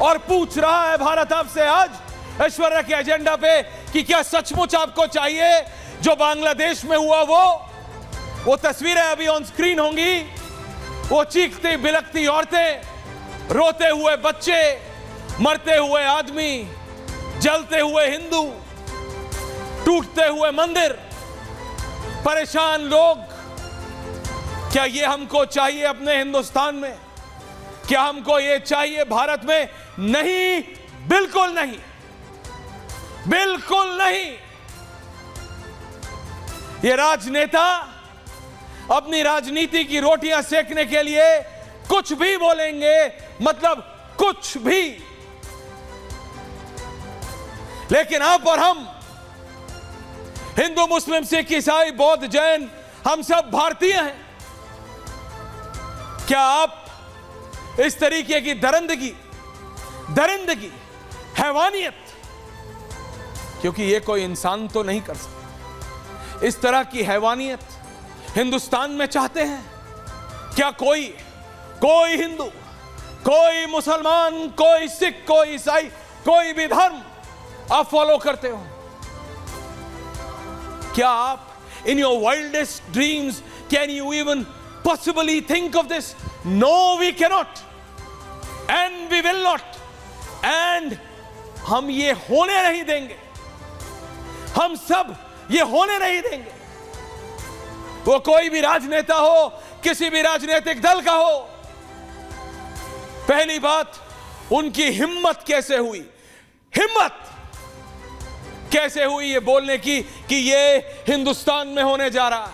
और पूछ रहा है भारत आपसे आज ऐश्वर्या के एजेंडा पे कि क्या सचमुच आपको चाहिए जो बांग्लादेश में हुआ वो तस्वीरें अभी ऑन स्क्रीन होंगी, वो चीखती बिलखती औरतें, रोते हुए बच्चे, मरते हुए आदमी, जलते हुए हिंदू, टूटते हुए मंदिर, परेशान लोग। क्या ये हमको चाहिए अपने हिंदुस्तान में? क्या हमको ये चाहिए भारत में? नहीं, बिल्कुल नहीं, बिल्कुल नहीं। ये राजनेता अपनी राजनीति की रोटियां सेकने के लिए कुछ भी बोलेंगे, मतलब कुछ भी। लेकिन आप और हम, हिंदू, मुस्लिम, सिख, ईसाई, बौद्ध, जैन, हम सब भारतीय हैं। क्या आप इस तरीके की दरिंदगी, हैवानियत, क्योंकि ये कोई इंसान तो नहीं कर सकता, इस तरह की हैवानियत हिंदुस्तान में चाहते हैं? क्या कोई हिंदू, कोई मुसलमान, कोई सिख, कोई ईसाई, कोई भी धर्म आप फॉलो करते हो? क्या आप in your wildest dreams can you even possibly think of this? No, we cannot and we will not, and हम ये होने नहीं देंगे, हम सब ये होने नहीं देंगे। वो कोई भी राजनेता हो, किसी भी राजनीतिक दल का हो। पहली बात, उनकी हिम्मत कैसे हुई, हिम्मत कैसे हुई ये बोलने की कि ये हिंदुस्तान में होने जा रहा है,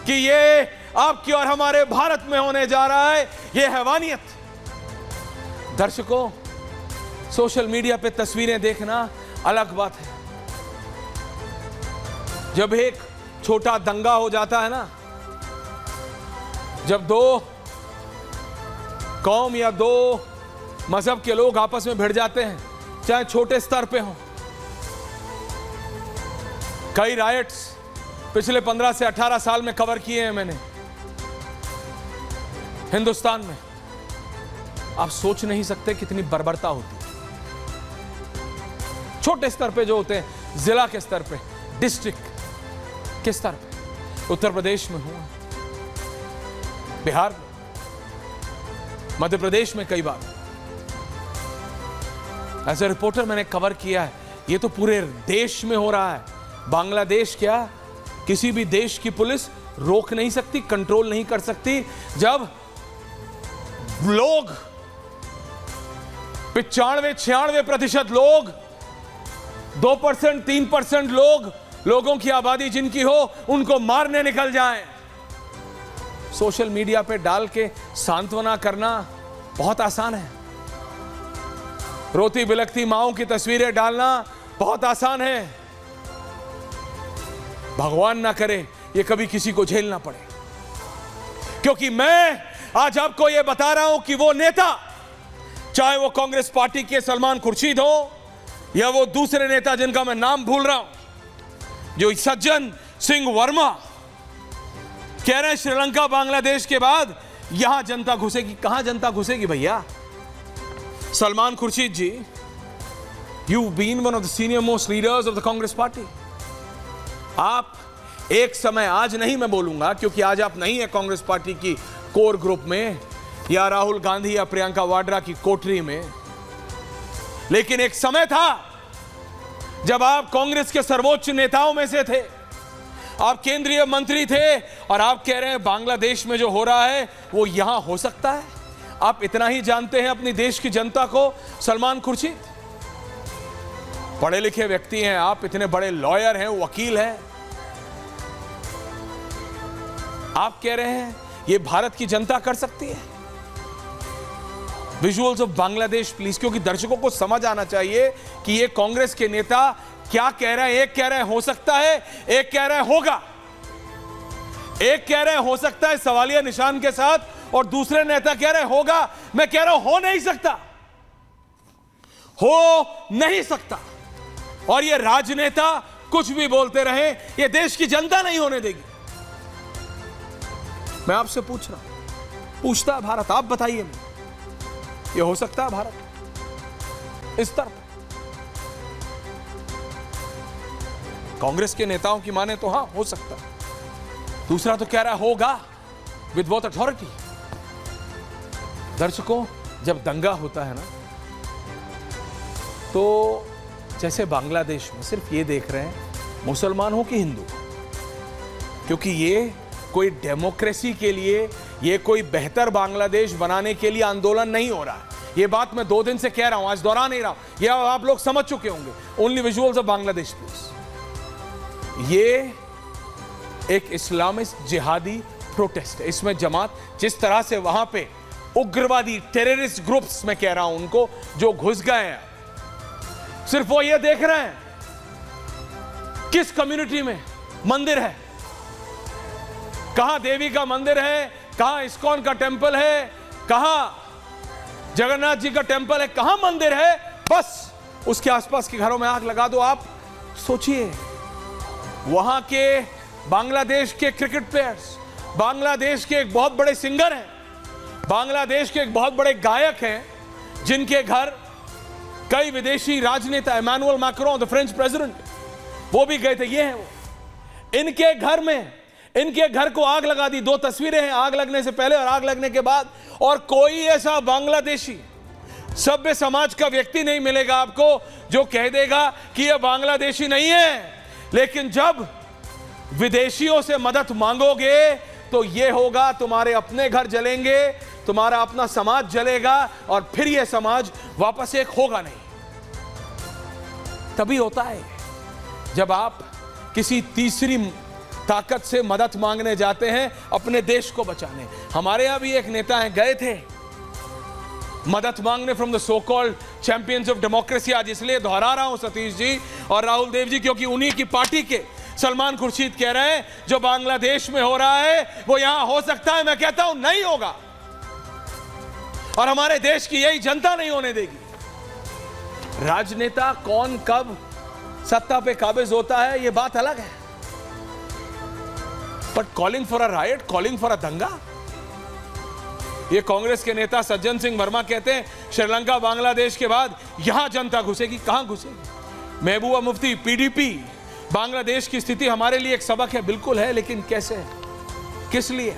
कि ये आपकी और हमारे भारत में होने जा रहा है। ये हैवानियत। दर्शकों, सोशल मीडिया पे तस्वीरें देखना अलग बात है। जब एक छोटा दंगा हो जाता है ना, जब दो कौम या दो मजहब के लोग आपस में भिड़ जाते हैं, चाहे छोटे स्तर पे हो। कई राइट्स पिछले 15 से 18 साल में कवर किए हैं मैंने हिंदुस्तान में। आप सोच नहीं सकते कितनी बर्बरता होती है। छोटे स्तर पे जो होते हैं, जिला के स्तर पे, डिस्ट्रिक्ट के स्तर पे। उत्तर प्रदेश में हुआ, बिहार में, मध्य प्रदेश में कई बार एज ए रिपोर्टर मैंने कवर किया है। ये तो पूरे देश में हो रहा है। बांग्लादेश क्या, किसी भी देश की पुलिस रोक नहीं सकती, कंट्रोल नहीं कर सकती। जब लोग 95-96% लोग, 2% 3% लोगों की आबादी जिनकी हो, उनको मारने निकल जाएं। सोशल मीडिया पे डाल के सांत्वना करना बहुत आसान है। रोती बिलखती माओं की तस्वीरें डालना बहुत आसान है। भगवान ना करे ये कभी किसी को झेलना पड़े, क्योंकि मैं आज आपको ये बता रहा हूं कि वो नेता, चाहे वो कांग्रेस पार्टी के सलमान खुर्शीद हो या वो दूसरे नेता जिनका मैं नाम भूल रहा हूं, जो सज्जन सिंह वर्मा कह रहे हैं श्रीलंका बांग्लादेश के बाद यहां जनता घुसेगी। कहां जनता घुसेगी भैया? Salman Khurshid ji, you been one of the senior most leaders of the Congress party. आप एक समय, आज नहीं मैं बोलूंगा क्योंकि आज आप नहीं है कांग्रेस पार्टी की कोर ग्रुप में या राहुल गांधी या प्रियंका वाड्रा की कोठरी में, लेकिन एक समय था जब आप कांग्रेस के सर्वोच्च नेताओं में से थे, आप केंद्रीय मंत्री थे, और आप कह रहे हैं बांग्लादेश में जो हो रहा है वो यहां हो सकता है। आप इतना ही जानते हैं अपनी देश की जनता को, सलमान खुर्शीद। पढ़े लिखे व्यक्ति हैं आप, इतने बड़े लॉयर हैं, वकील हैं। आप कह रहे हैं ये भारत की जनता कर सकती है? विजुअल्स ऑफ बांग्लादेश प्लीज, क्योंकि दर्शकों को समझ आना चाहिए कि ये कांग्रेस के नेता क्या कह रहे हैं। एक कह रहे हैं हो सकता है, एक कह रहे हैं होगा, एक कह रहे हैं हो सकता है सवालिया निशान के साथ, और दूसरे नेता कह रहे हैं होगा। मैं कह रहा हूं हो नहीं सकता, हो नहीं सकता। और ये राजनेता कुछ भी बोलते रहे, ये देश की जनता नहीं होने देगी। मैं आपसे पूछता है भारत, आप बताइए, ये हो सकता है भारत? इस स्तर पर। कांग्रेस के नेताओं की माने तो हां, हो सकता है। दूसरा तो कह रहा होगा विद बोथ अथॉरिटी। दर्शकों, जब दंगा होता है ना, तो जैसे बांग्लादेश में सिर्फ ये देख रहे हैं मुसलमान हो कि हिंदू, क्योंकि ये कोई डेमोक्रेसी के लिए, ये कोई बेहतर बांग्लादेश बनाने के लिए आंदोलन नहीं हो रहा है। ये बात मैं 2 दिन से कह रहा हूं, आज दोहरा नहीं रहा हूं, ये आप लोग समझ चुके होंगे। Only visuals of Bangladesh please. ये एक इस्लामिस्ट जिहादी प्रोटेस्ट है। इसमें जमात जिस तरह से वहां पे उग्रवादी टेररिस्ट ग्रुप्स में कह रहा हूं उनको, जो घुस गए हैं, सिर्फ वो ये देख रहे हैं किस कम्युनिटी में मंदिर है, कहां देवी का मंदिर है, कहां इस्कॉन का टेंपल है, कहां जगन्नाथ जी का टेंपल है, कहां मंदिर है, बस उसके आसपास के घरों में आग लगा दो। आप सोचिए, वहां के बांग्लादेश के क्रिकेट प्लेयर्स, बांग्लादेश के एक बहुत बड़े सिंगर हैं, बांग्लादेश के एक बहुत बड़े गायक हैं, जिनके घर कई विदेशी राजनेता, Emmanuel Macron the French president, वो भी गए थे। ये हैं वो, इनके घर में, इनके घर को आग लगा दी। 2 तस्वीरें हैं, आग लगने से पहले और आग लगने के बाद। और कोई ऐसा बांग्लादेशी सभ्य समाज का व्यक्ति नहीं मिलेगा आपको जो कह देगा कि यह बांग्लादेशी नहीं है। लेकिन जब विदेशियों से मदद मांगोगे तो यह होगा, तुम्हारे अपने घर जलेंगे, तुम्हारा अपना समाज जलेगा, और फिर यह समाज वापस एक होगा नहीं। तभी होता है जब आप किसी तीसरी ताकत से मदद मांगने जाते हैं अपने देश को बचाने। हमारे यहां भी एक नेता हैं, गए थे मदद मांगने from the so called champions of democracy. आज इसलिए दोहरा रहा हूं सतीश जी और राहुल देव जी, क्योंकि उन्हीं की पार्टी के सलमान खुर्शीद कह रहे हैं जो बांग्लादेश में हो रहा है वो यहां हो सकता है। मैं कहता हूं नहीं होगा, और हमारे देश की यही जनता नहीं होने देगी। राजनेता कौन कब सत्ता पे काबिज होता है ये बात अलग है, but calling for a right, calling for a दंगा, ये कांग्रेस के नेता सज्जन सिंह वर्मा कहते हैं श्रीलंका बांग्लादेश के बाद यहां जनता घुसेगी। कहां घुसेगी? महबूबा मुफ्ती, पीडीपी, बांग्लादेश की स्थिति हमारे लिए एक सबक है। बिल्कुल है, लेकिन कैसे है, किस लिए?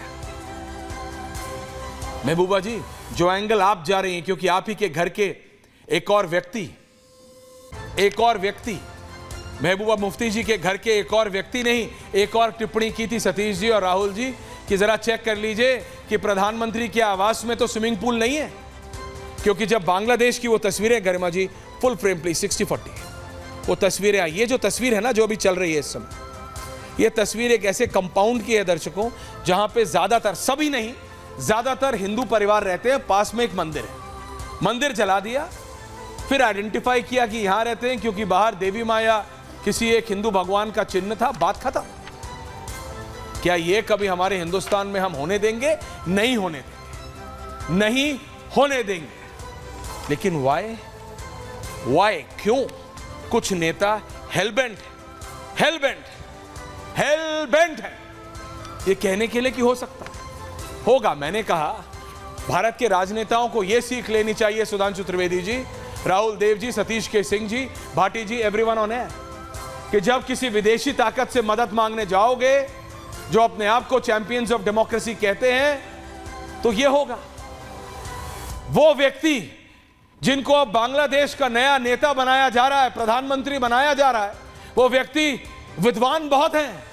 महबूबा जी, जो एंगल आप जा रही हैं, क्योंकि आप ही के घर के एक और व्यक्ति महबूबा मुफ्ती जी के घर के एक और व्यक्ति नहीं, एक और टिप्पणी की थी सतीश जी और राहुल जी कि जरा चेक कर लीजिए कि प्रधानमंत्री के आवास में तो स्विमिंग पूल नहीं है। क्योंकि जब बांग्लादेश की वो तस्वीरें, गरिमा जी फुल फ्रेम प्लीज, 60-40, वो तस्वीरें आई, ये जो तस्वीर है ना जो अभी चल रही है इस समय, ये तस्वीर एक ऐसे कंपाउंड की है दर्शकों, जहां पे ज्यादातर, सभी नहीं, ज्यादातर हिंदू परिवार रहते हैं। पास में एक मंदिर है, मंदिर जला दिया, फिर आइडेंटिफाई किया कि यहां रहते हैं क्योंकि बाहर देवी माँ या किसी एक हिंदू भगवान का चिन्ह था, बात खत्म। क्या ये कभी हमारे हिंदुस्तान में हम होने देंगे? नहीं होने देंगे, नहीं होने देंगे। लेकिन वाई, क्यों? कुछ नेता हेलबेंट है ये कहने के लिए कि हो सकता होगा। मैंने कहा भारत के राजनेताओं को यह सीख लेनी चाहिए, सुधांशु त्रिवेदी जी, राहुल देव जी, सतीश के सिंह जी, भाटी जी, एवरीवन ऑन एयर, कि जब किसी विदेशी ताकत से मदद मांगने जाओगे जो अपने आप को चैंपियंस ऑफ डेमोक्रेसी कहते हैं, तो यह होगा। वो व्यक्ति जिनको अब बांग्लादेश का नया नेता बनाया जा रहा है, प्रधानमंत्री बनाया जा रहा है, वो व्यक्ति विद्वान बहुत हैं,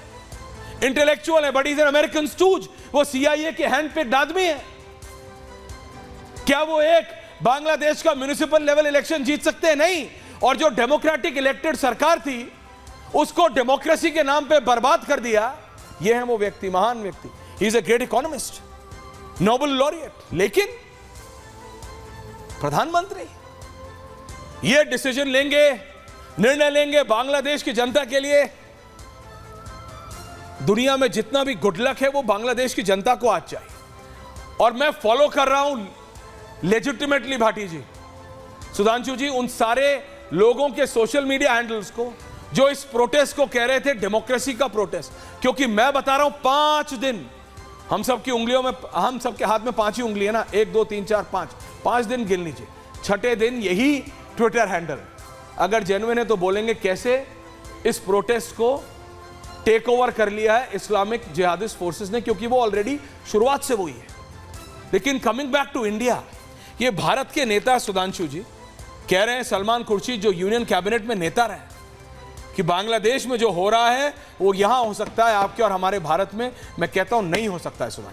इंटेलेक्चुअल है, but is an American stooge, वो सीआईए के हैंडपिक्ड आदमी है। क्या वो एक बांग्लादेश का म्युनिसिपल लेवल इलेक्शन जीत सकते हैं? नहीं। और जो डेमोक्रेटिक इलेक्टेड सरकार थी उसको डेमोक्रेसी के नाम पे बर्बाद कर दिया। ये है वो व्यक्ति, महान व्यक्ति, he is a great economist, Nobel laureate, लेकिन प्रधानमंत्री ये डिसीजन लेंगे, निर्णय लेंगे बांग्लादेश की जनता के लिए। दुनिया में जितना भी गुड लक है वो बांग्लादेश की जनता को आज चाहिए। और मैं फॉलो कर रहा हूं लेजिटिमेटली भाटी जी, सुधांशु जी, उन सारे लोगों के सोशल मीडिया हैंडल्स को जो इस प्रोटेस्ट को कह रहे थे डेमोक्रेसी का प्रोटेस्ट। क्योंकि मैं बता रहा हूं 5 दिन, हम सबकी उंगलियों में, हम सबके हाथ में 5 ही उंगली है ना, 1 2 3 4 5 दिन गिन लीजिए। छठे दिन यही ट्विटर हैंडल। अगर जेन्युइन है तो बोलेंगे कैसे इस प्रोटेस्ट को टेक ओवर कर लिया है इस्लामिक जिहादिस्ट फोर्सेस ने, क्योंकि वो ऑलरेडी शुरुआत से वही है। लेकिन कमिंग बैक टू इंडिया, ये भारत के नेता सुधांशु जी कह रहे हैं, सलमान खुर्शीद जो यूनियन कैबिनेट में नेता रहे, कि बांग्लादेश में जो हो रहा है वो यहां हो सकता है आपके और हमारे भारत में। मैं कहता हूं नहीं हो सकता है सुधांशु।